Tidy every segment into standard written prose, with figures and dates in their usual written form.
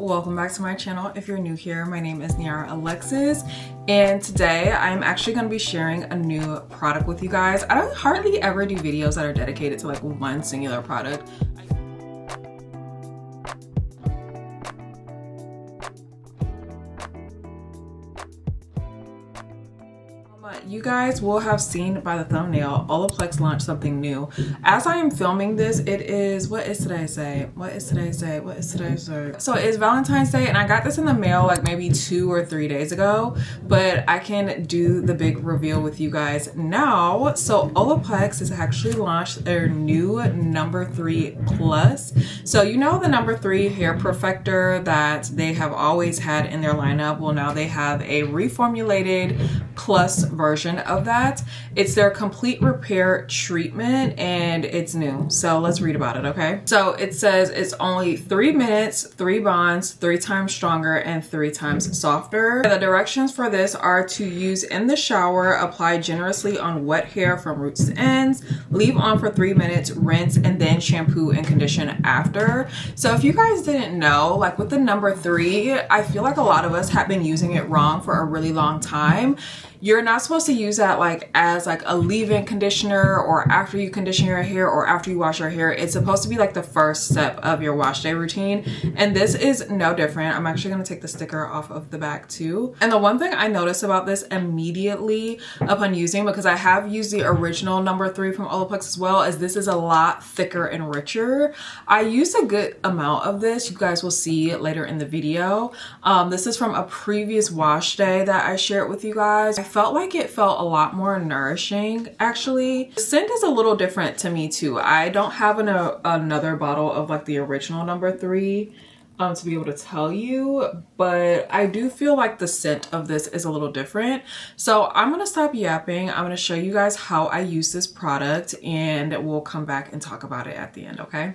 welcome back to my channel. If you're new here, my name is Niara Alexis, and today I'm actually going to be sharing a new product with you guys. I don't hardly ever do videos that are dedicated to like one singular product. You guys will have seen by the thumbnail, Olaplex launched something new. As I am filming this, it is, what is today say? So it's Valentine's Day, and I got this in the mail like maybe 2 or 3 days ago, but I can do the big reveal with you guys now. So Olaplex has actually launched their new number 3 plus. So you know the number 3 hair perfector that they have always had in their lineup? Well, now they have a reformulated plus version of that. It's their complete repair treatment and it's new. So let's read about it, okay? So it says it's only 3 minutes, 3 bonds, 3 times stronger, and 3 times softer. The directions for this are to use in the shower, apply generously on wet hair from roots to ends, leave on for 3 minutes, rinse, and then shampoo and condition after. So if you guys didn't know, like with the number 3, I feel like a lot of us have been using it wrong for a really long time. You're not supposed to use that like as like a leave-in conditioner or after you condition your hair or after you wash your hair. It's supposed to be like the first step of your wash day routine, and this is no different. I'm actually going to take the sticker off of the back too. And the one thing I noticed about this immediately upon using, because I have used the original number 3 from Olaplex as well, is this is a lot thicker and richer. I used a good amount of this. You guys will see later in the video. This is from a previous wash day that I shared with you guys. I felt like it felt a lot more nourishing actually. The scent is a little different to me too. I don't have another bottle of like the original number 3 to be able to tell you, but I do feel like the scent of this is a little different. So I'm gonna stop yapping. I'm gonna show you guys how I use this product and we'll come back and talk about it at the end, okay?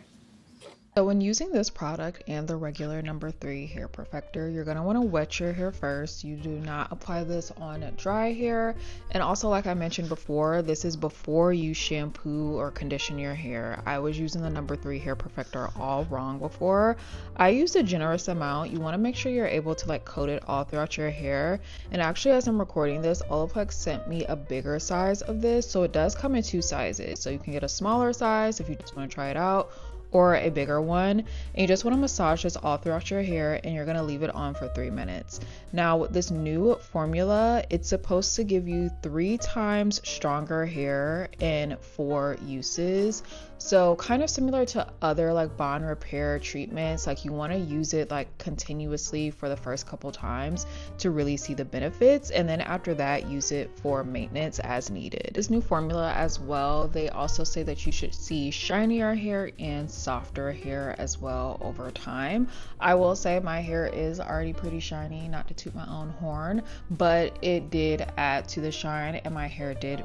So when using this product and the regular number 3 hair perfector, you're going to want to wet your hair first. You do not apply this on dry hair. And also, like I mentioned before, this is before you shampoo or condition your hair. I was using the number 3 hair perfector all wrong before. I used a generous amount. You want to make sure you're able to like coat it all throughout your hair. And actually, as I'm recording this, Olaplex sent me a bigger size of this. So it does come in 2 sizes. So you can get a smaller size if you just want to try it out, or a bigger one, and you just want to massage this all throughout your hair, and you're going to leave it on for 3 minutes. Now with this new formula, it's supposed to give you 3 times stronger hair in 4 uses. So kind of similar to other like bond repair treatments, like you want to use it like continuously for the first couple times to really see the benefits, and then after that use it for maintenance as needed. This new formula as well, they also say that you should see shinier hair and softer hair as well over time. I will say my hair is already pretty shiny, not to toot my own horn, but it did add to the shine, and my hair did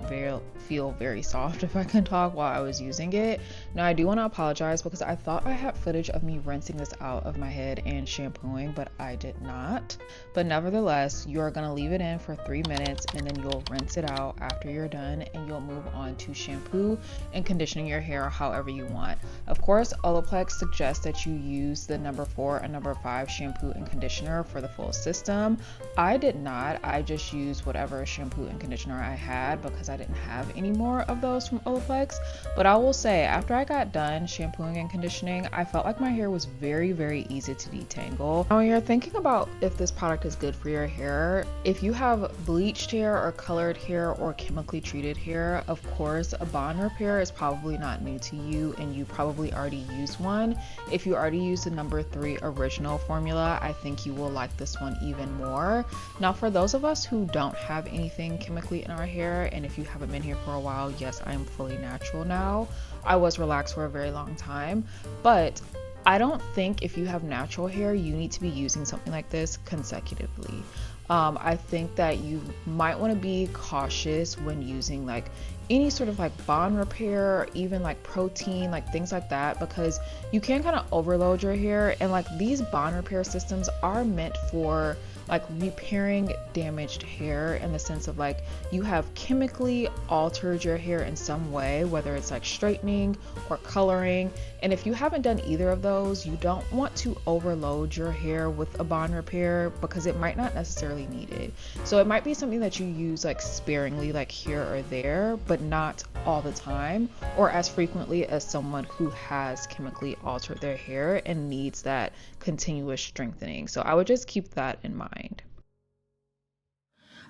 feel very soft, if I can talk, while I was using it. Now I do want to apologize because I thought I had footage of me rinsing this out of my head and shampooing, but I did not. But nevertheless, you are going to leave it in for 3 minutes, and then you'll rinse it out after you're done, and you'll move on to shampoo and conditioning your hair however you want. Of course, Olaplex suggests that you use the number 4 and number 5 shampoo and conditioner for the full system. I did not. I just used whatever shampoo and conditioner I had because I didn't have any more of those from Olaplex. But I will say, after I got done shampooing and conditioning, I felt like my hair was very, very easy to detangle. Now when you're thinking about if this product is good for your hair, if you have bleached hair or colored hair or chemically treated hair, of course a bond repair is probably not new to you, and you probably already used one. If you already used the number 3 original formula, I think you will like this one even more. Now for those of us who don't have anything chemically in our hair, and if you haven't been here for a while, yes, I am fully natural now. I was relaxed for a very long time, but I don't think if you have natural hair, you need to be using something like this consecutively. I think that you might want to be cautious when using like any sort of like bond repair, or even like protein, like things like that, because you can kind of overload your hair, and like these bond repair systems are meant for like repairing damaged hair, in the sense of like you have chemically altered your hair in some way, whether it's like straightening or coloring. And if you haven't done either of those, you don't want to overload your hair with a bond repair because it might not necessarily need it. So it might be something that you use like sparingly, like here or there, but not all the time or as frequently as someone who has chemically altered their hair and needs that continuous strengthening. So I would just keep that in mind.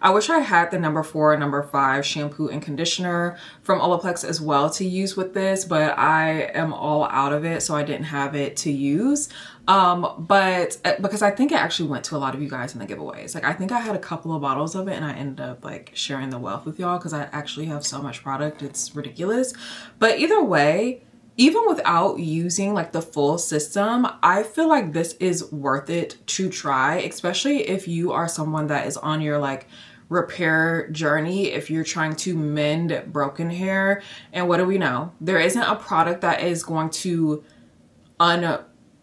I wish I had the number 4 and number 5 shampoo and conditioner from Olaplex as well to use with this, but I am all out of it, so I didn't have it to use. But because I think it actually went to a lot of you guys in the giveaways. Like I think I had a couple of bottles of it and I ended up like sharing the wealth with y'all because I actually have so much product. It's ridiculous. But either way, even without using like the full system, I feel like this is worth it to try, especially if you are someone that is on your like repair journey, if you're trying to mend broken hair. And what do we know? There isn't a product that is going to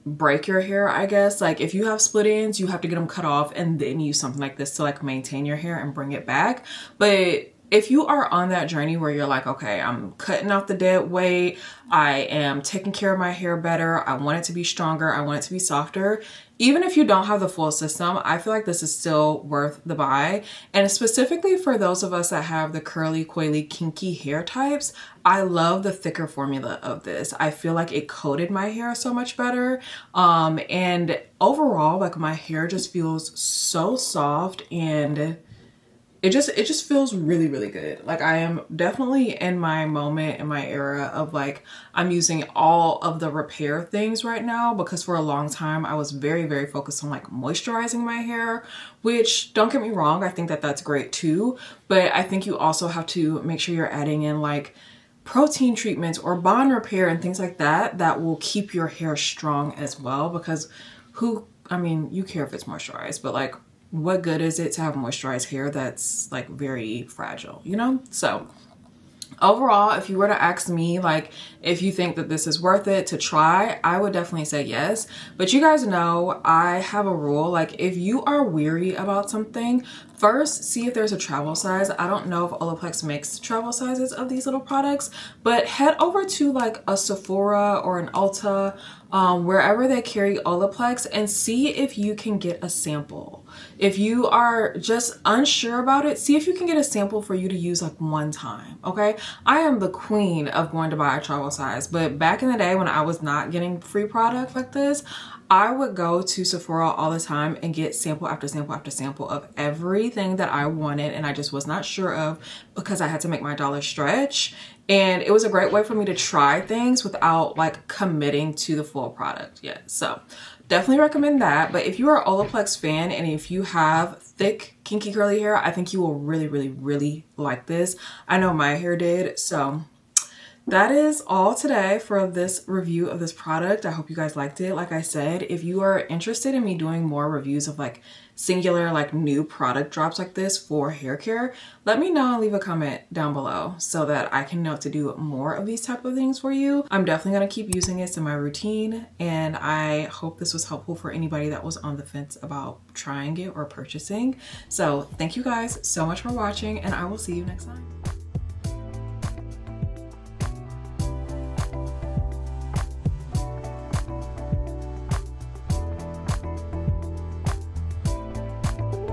break your hair, I guess. Like if you have split ends, you have to get them cut off and then use something like this to like maintain your hair and bring it back. But if you are on that journey where you're like, okay, I'm cutting off the dead weight, I am taking care of my hair better, I want it to be stronger, I want it to be softer, even if you don't have the full system, I feel like this is still worth the buy. And specifically for those of us that have the curly, coily, kinky hair types, I love the thicker formula of this. I feel like it coated my hair so much better. And overall, like my hair just feels so soft and it just feels really, really good. Like I am definitely in my moment, in my era of like, I'm using all of the repair things right now because for a long time I was very, very focused on like moisturizing my hair, which don't get me wrong, I think that that's great too. But I think you also have to make sure you're adding in like protein treatments or bond repair and things like that that will keep your hair strong as well. Because you care if it's moisturized, but like, what good is it to have moisturized hair that's like very fragile, you know? So overall, if you were to ask me, like, if you think that this is worth it to try, I would definitely say yes. But you guys know I have a rule, like if you are weary about something, first see if there's a travel size. I don't know if Olaplex makes travel sizes of these little products, but head over to like a Sephora or an Ulta, wherever they carry Olaplex, and see if you can get a sample. If you are just unsure about it, see if you can get a sample for you to use like one time, okay? I am the queen of going to buy a travel size, but back in the day when I was not getting free product like this, I would go to Sephora all the time and get sample after sample after sample of everything that I wanted and I just was not sure of because I had to make my dollar stretch. And it was a great way for me to try things without like committing to the full product yet. So definitely recommend that. But if you are an Olaplex fan and if you have thick, kinky, curly hair, I think you will really, really, really like this. I know my hair did. So that is all today for this review of this product. I hope you guys liked it. Like I said, if you are interested in me doing more reviews of like singular, like new product drops like this for hair care, let me know and leave a comment down below so that I can know to do more of these type of things for you. I'm definitely going to keep using this in my routine, and I hope this was helpful for anybody that was on the fence about trying it or purchasing. So thank you guys so much for watching, and I will see you next time.